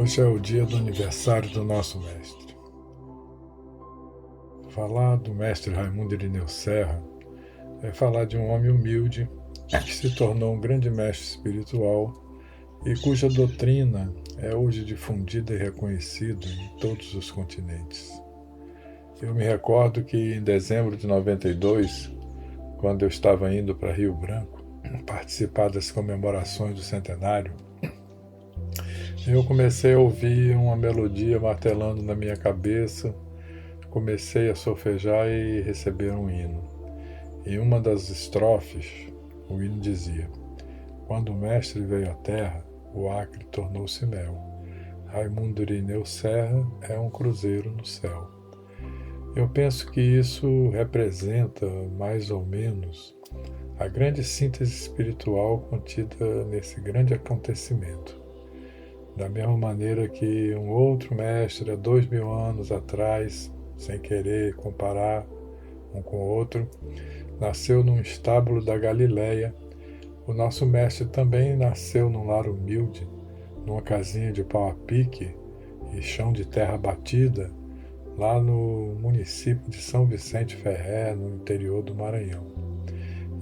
Hoje é o dia do aniversário do nosso mestre. Falar do mestre Raimundo Irineu Serra é falar de um homem humilde que se tornou um grande mestre espiritual e cuja doutrina é hoje difundida e reconhecida em todos os continentes. Eu me recordo que em dezembro de 92, quando eu estava indo para Rio Branco participar das comemorações do centenário, eu comecei a ouvir uma melodia martelando na minha cabeça, comecei a solfejar e receber um hino. Em uma das estrofes, o hino dizia: "Quando o mestre veio à terra, o Acre tornou-se mel. Raimundo Irineu Serra é um cruzeiro no céu." Eu penso que isso representa, mais ou menos, a grande síntese espiritual contida nesse grande acontecimento. Da mesma maneira que um outro mestre, há 2000 anos atrás, sem querer comparar um com o outro, nasceu num estábulo da Galileia, o nosso mestre também nasceu num lar humilde, numa casinha de pau a pique e chão de terra batida, lá no município de São Vicente Ferrer, no interior do Maranhão.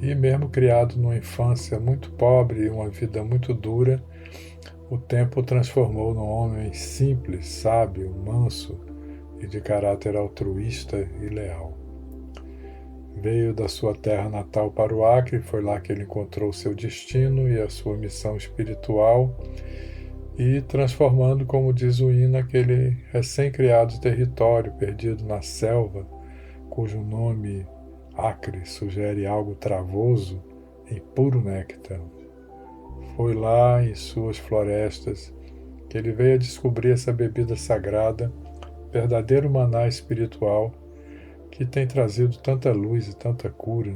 E mesmo criado numa infância muito pobre e uma vida muito dura, o tempo o transformou num homem simples, sábio, manso e de caráter altruísta e leal. Veio da sua terra natal para o Acre, foi lá que ele encontrou seu destino e a sua missão espiritual, e transformando, como diz o hino, aquele recém-criado território perdido na selva, cujo nome Acre sugere algo travoso, em puro néctar. Foi lá, em suas florestas, que ele veio a descobrir essa bebida sagrada, verdadeiro maná espiritual, que tem trazido tanta luz e tanta cura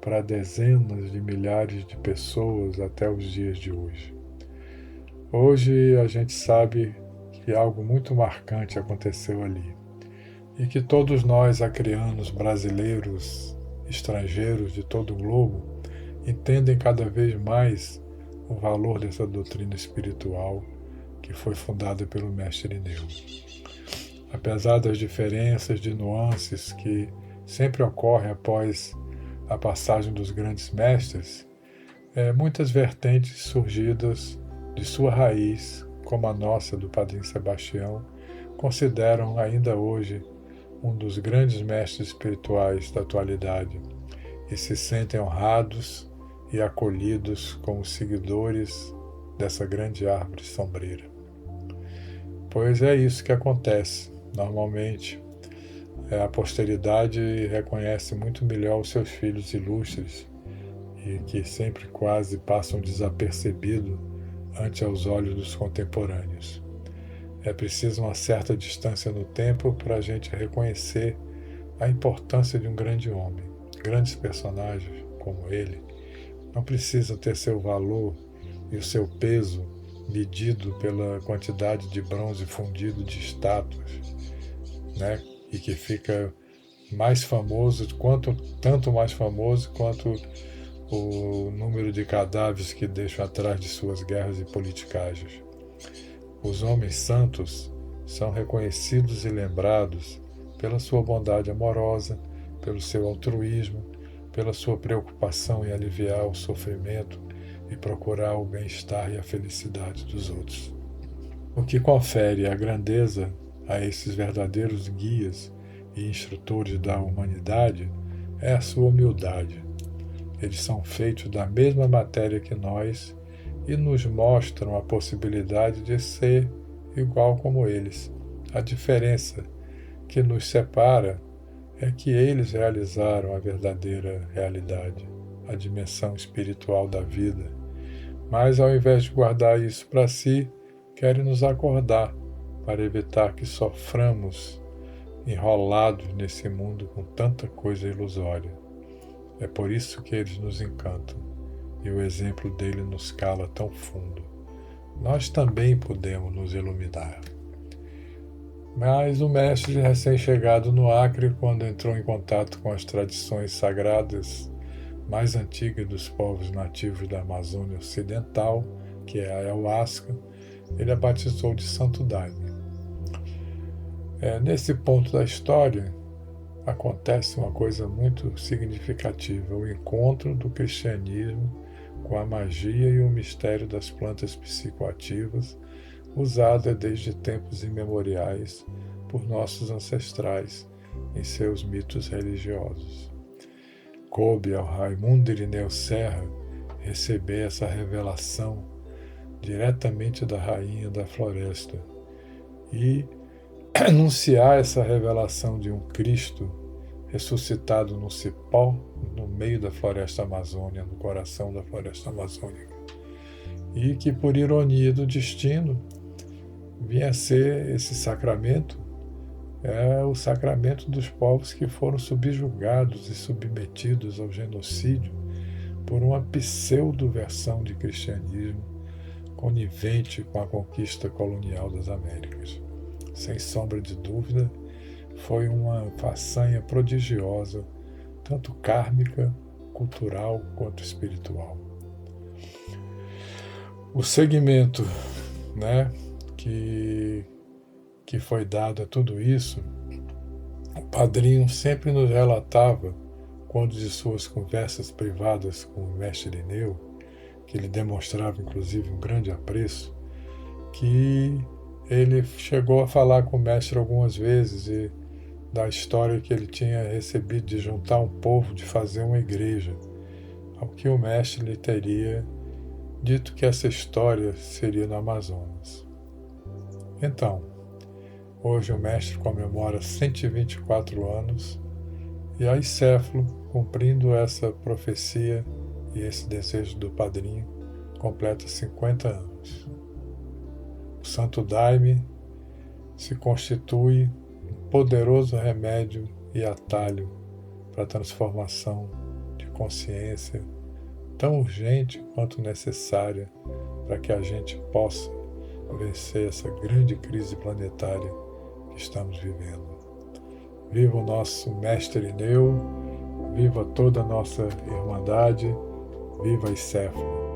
para dezenas de milhares de pessoas até os dias de hoje. Hoje a gente sabe que algo muito marcante aconteceu ali e que todos nós, acreanos, brasileiros, estrangeiros de todo o globo, entendem cada vez mais o valor dessa doutrina espiritual que foi fundada pelo mestre Irineu. Apesar das diferenças de nuances que sempre ocorrem após a passagem dos grandes mestres, muitas vertentes surgidas de sua raiz, como a nossa do Padrinho Sebastião, consideram ainda hoje um dos grandes mestres espirituais da atualidade e se sentem honrados e acolhidos como seguidores dessa grande árvore sombreira. Pois é isso que acontece. Normalmente, a posteridade reconhece muito melhor os seus filhos ilustres e que sempre quase passam desapercebidos ante aos olhos dos contemporâneos. É preciso uma certa distância no tempo para a gente reconhecer a importância de um grande homem. Grandes personagens como ele não precisam ter seu valor e o seu peso medido pela quantidade de bronze fundido de estátuas, né? E que fica mais famoso, tanto mais famoso quanto o número de cadáveres que deixam atrás de suas guerras e politicagens. Os homens santos são reconhecidos e lembrados pela sua bondade amorosa, pelo seu altruísmo, pela sua preocupação em aliviar o sofrimento e procurar o bem-estar e a felicidade dos outros. O que confere a grandeza a esses verdadeiros guias e instrutores da humanidade é a sua humildade. Eles são feitos da mesma matéria que nós e nos mostram a possibilidade de ser igual como eles. A diferença que nos separa é que eles realizaram a verdadeira realidade, a dimensão espiritual da vida. Mas, ao invés de guardar isso para si, querem nos acordar para evitar que soframos enrolados nesse mundo com tanta coisa ilusória. É por isso que eles nos encantam e o exemplo dele nos cala tão fundo. Nós também podemos nos iluminar. Mas o mestre recém-chegado no Acre, quando entrou em contato com as tradições sagradas mais antigas dos povos nativos da Amazônia Ocidental, que é a ayahuasca, ele a batizou de Santo Daime. Nesse ponto da história, acontece uma coisa muito significativa, o encontro do cristianismo com a magia e o mistério das plantas psicoativas, usada desde tempos imemoriais por nossos ancestrais em seus mitos religiosos. Coube ao Raimundo Irineu Serra receber essa revelação diretamente da Rainha da Floresta e anunciar essa revelação de um Cristo ressuscitado no cipó, no meio da floresta amazônica, no coração da floresta amazônica, e que, por ironia do destino, vinha a ser esse sacramento, o sacramento dos povos que foram subjugados e submetidos ao genocídio por uma pseudo-versão de cristianismo conivente com a conquista colonial das Américas. Sem sombra de dúvida, foi uma façanha prodigiosa, tanto kármica, cultural quanto espiritual. O segmento, que foi dado a tudo isso, o padrinho sempre nos relatava, quando de suas conversas privadas com o mestre Irineu, que ele demonstrava inclusive um grande apreço, que ele chegou a falar com o mestre algumas vezes e da história que ele tinha recebido de juntar um povo, de fazer uma igreja, ao que o mestre lhe teria dito que essa história seria no Amazonas. Então, hoje o mestre comemora 124 anos e a Aicéfalo, cumprindo essa profecia e esse desejo do padrinho, completa 50 anos. O Santo Daime se constitui um poderoso remédio e atalho para a transformação de consciência tão urgente quanto necessária para que a gente possa vencer essa grande crise planetária que estamos vivendo. Viva o nosso mestre Irineu, viva toda a nossa irmandade, viva Aicéfalo.